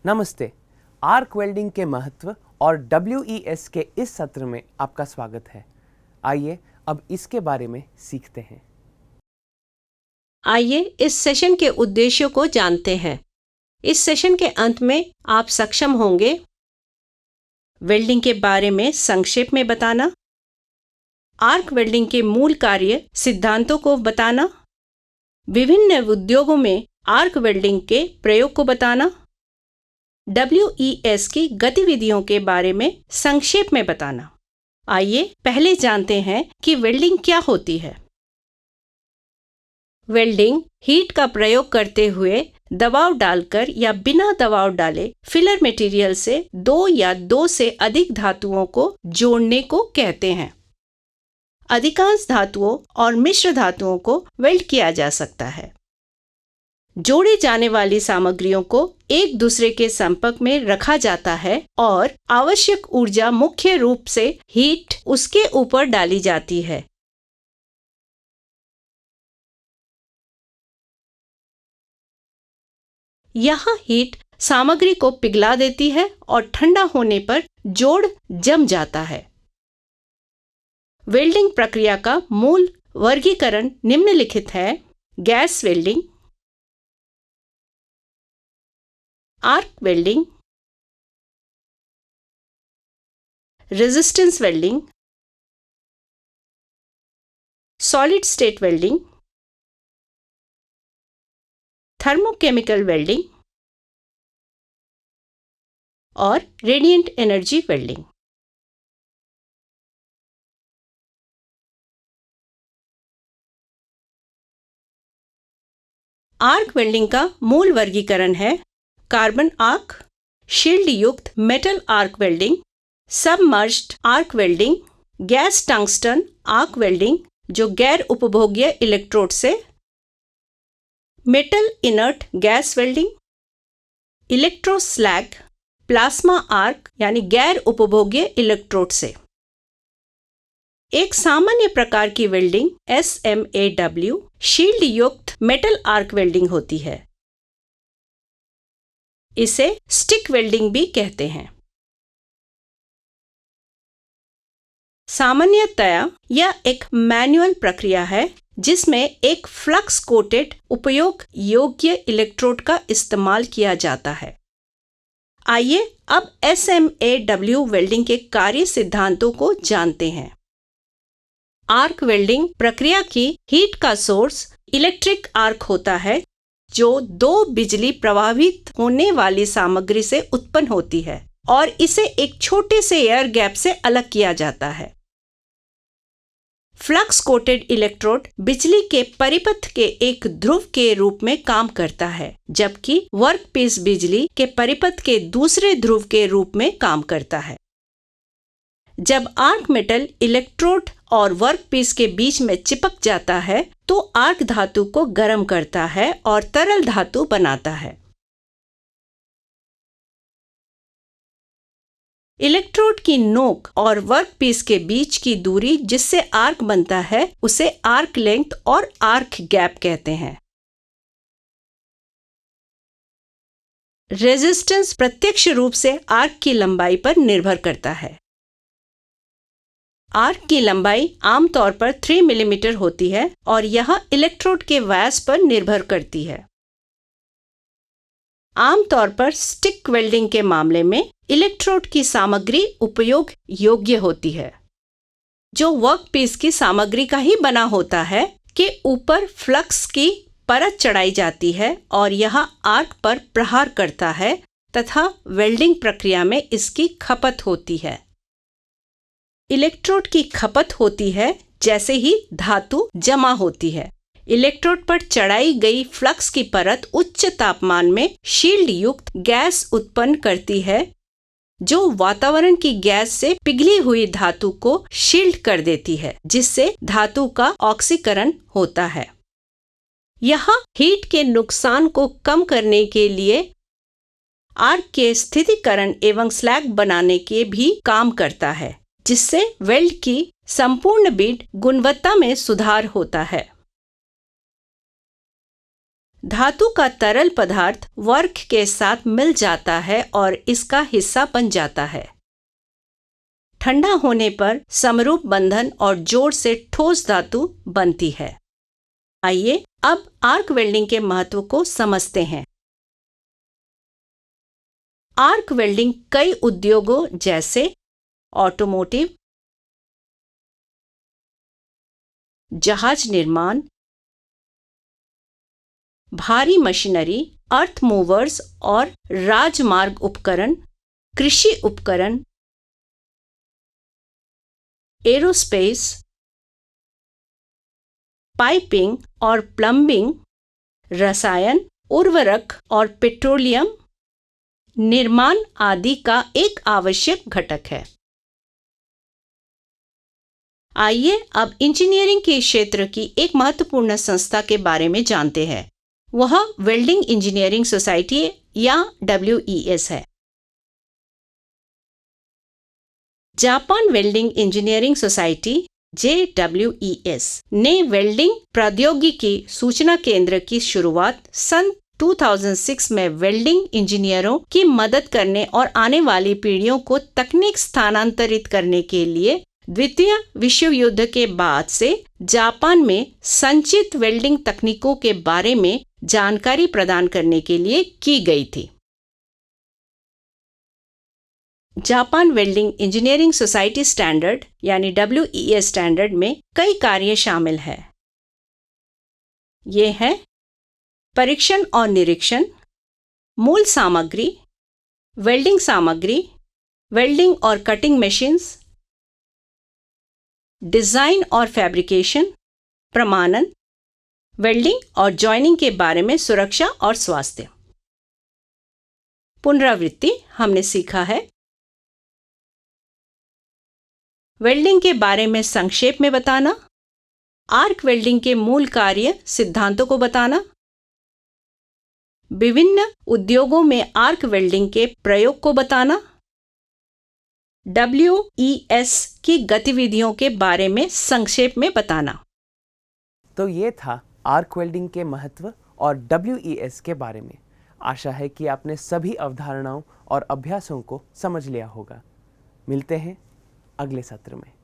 नमस्ते। Arc welding के महत्व और WES के इस सत्र में आपका स्वागत है। आइए अब इसके बारे में सीखते हैं। आइए इस सेशन के उद्देश्यों को जानते हैं। इस सेशन के अंत में आप सक्षम होंगे वेल्डिंग के बारे में संक्षेप में बताना, आर्क वेल्डिंग के मूल कार्य सिद्धांतों को बताना, विभिन्न उद्योगों में आर्क वेल्डिंग के प्रयोग को बताना, WES की गतिविधियों के बारे में संक्षेप में बताना। आइए पहले जानते हैं कि वेल्डिंग क्या होती है। वेल्डिंग हीट का प्रयोग करते हुए दबाव डालकर या बिना दबाव डाले फिलर मटेरियल से दो या दो से अधिक धातुओं को जोड़ने को कहते हैं। अधिकांश धातुओं और मिश्र धातुओं को वेल्ड किया जा सकता है। जोड़े जाने वाली सामग्रियों को एक दूसरे के संपर्क में रखा जाता है और आवश्यक ऊर्जा मुख्य रूप से हीट उसके ऊपर डाली जाती है। यह हीट सामग्री को पिघला देती है और ठंडा होने पर जोड़ जम जाता है। वेल्डिंग प्रक्रिया का मूल वर्गीकरण निम्नलिखित है: gas welding, arc welding, resistance welding, solid state welding, thermochemical welding और radiant energy welding. Arc welding का मूल वर्गीकरण है: कार्बन आर्क, शील्ड युक्त metal arc welding, submerged arc welding, gas tungsten arc welding जो गैर उपभोग्य इलेक्ट्रोड से, metal inert gas welding, electroslag, plasma arc यानी गैर उपभोग्य इलेक्ट्रोड से। एक सामान्य प्रकार की वेल्डिंग SMAW शील्ड युक्त मेटल आर्क वेल्डिंग होती है। इसे स्टिक वेल्डिंग भी कहते हैं। सामान्यतया यह एक मैनुअल प्रक्रिया है जिसमें एक फ्लक्स कोटेड उपयोग योग्य इलेक्ट्रोड का इस्तेमाल किया जाता है। आइए अब SMAW वेल्डिंग के कार्य सिद्धांतों को जानते हैं। आर्क वेल्डिंग प्रक्रिया की हीट का सोर्स इलेक्ट्रिक आर्क होता है जो दो बिजली प्रवाहित होने वाली सामग्री से उत्पन्न होती है और इसे एक छोटे से एयर गैप से अलग किया जाता है। फ्लक्स कोटेड इलेक्ट्रोड बिजली के परिपथ के एक ध्रुव के रूप में काम करता है, जबकि वर्कपीस बिजली के परिपथ के दूसरे ध्रुव के रूप में काम करता है। जब आर्क मेटल इलेक्ट्रोड और वर्कपीस के बीच में चिपक जाता है तो आर्क धातु को गर्म करता है और तरल धातु बनाता है। इलेक्ट्रोड की नोक और वर्कपीस के बीच की दूरी जिससे आर्क बनता है उसे आर्क लेंथ और आर्क गैप कहते हैं। रेजिस्टेंस प्रत्यक्ष रूप से आर्क की लंबाई पर निर्भर करता है। आर्क की लंबाई आमतौर पर 3 मिलीमीटर होती है और यह इलेक्ट्रोड के व्यास पर निर्भर करती है। आमतौर पर स्टिक वेल्डिंग के मामले में इलेक्ट्रोड की सामग्री उपयोग योग्य होती है, जो वर्कपीस की सामग्री का ही बना होता है, के ऊपर फ्लक्स की परत चढ़ाई जाती है और यह आर्क पर प्रहार करता है तथा वेल्डिंग प्रक्रिया में इसकी खपत होती है। इलेक्ट्रोड की खपत होती है जैसे ही धातु जमा होती है। इलेक्ट्रोड पर चढ़ाई गई फ्लक्स की परत उच्च तापमान में शील्ड युक्त गैस उत्पन्न करती है जो वातावरण की गैस से पिघली हुई धातु को शील्ड कर देती है, जिससे धातु का ऑक्सीकरण होता है। यह हीट के नुकसान को कम करने के लिए आर्क के स्थिरीकरण एवं स्लैग बनाने के भी काम करता है, जिससे वेल्ड की संपूर्ण बीट गुणवत्ता में सुधार होता है। धातु का तरल पदार्थ वर्क के साथ मिल जाता है और इसका हिस्सा बन जाता है। ठंडा होने पर समरूप बंधन और जोड़ से ठोस धातु बनती है। आइए अब आर्क वेल्डिंग के महत्व को समझते हैं। आर्क वेल्डिंग कई उद्योगों जैसे ऑटोमोटिव, जहाज निर्माण, भारी मशीनरी, अर्थ मूवर्स और राजमार्ग उपकरण, कृषि उपकरण, एरोस्पेस, पाइपिंग और प्लम्बिंग, रसायन, उर्वरक और पेट्रोलियम निर्माण आदि का एक आवश्यक घटक है। आइए अब इंजीनियरिंग के क्षेत्र की एक महत्वपूर्ण संस्था के बारे में जानते हैं। वह वेल्डिंग इंजीनियरिंग सोसाइटी या WES है। Japan welding engineering society JWES ने वेल्डिंग प्रौद्योगिकी सूचना केंद्र की शुरुआत सन 2006 में वेल्डिंग इंजीनियरों की मदद करने और आने वाली पीढ़ियों को तकनीक स्थानांतरित करने के लिए द्वितीय विश्व युद्ध के बाद से जापान में संचित वेल्डिंग तकनीकों के बारे में जानकारी प्रदान करने के लिए की गई थी। Japan welding engineering society standard यानी WES स्टैंडर्ड में कई कार्य शामिल हैं। ये हैं परीक्षण और निरीक्षण, मूल सामग्री, वेल्डिंग सामग्री, वेल्डिंग और कटिंग मशीन्स, डिजाइन और फैब्रिकेशन, प्रमाणन, वेल्डिंग और जॉइनिंग के बारे में सुरक्षा और स्वास्थ्य। पुनरावृत्ति हमने सीखा है वेल्डिंग के बारे में संक्षेप में बताना, आर्क वेल्डिंग के मूल कार्य सिद्धांतों को बताना, विभिन्न उद्योगों में आर्क वेल्डिंग के प्रयोग को बताना, WES की गतिविधियों के बारे में संक्षेप में बताना। तो ये था आर्क वेल्डिंग के महत्व और WES के बारे में। आशा है कि आपने सभी अवधारणाओं और अभ्यासों को समझ लिया होगा। मिलते हैं अगले सत्र में।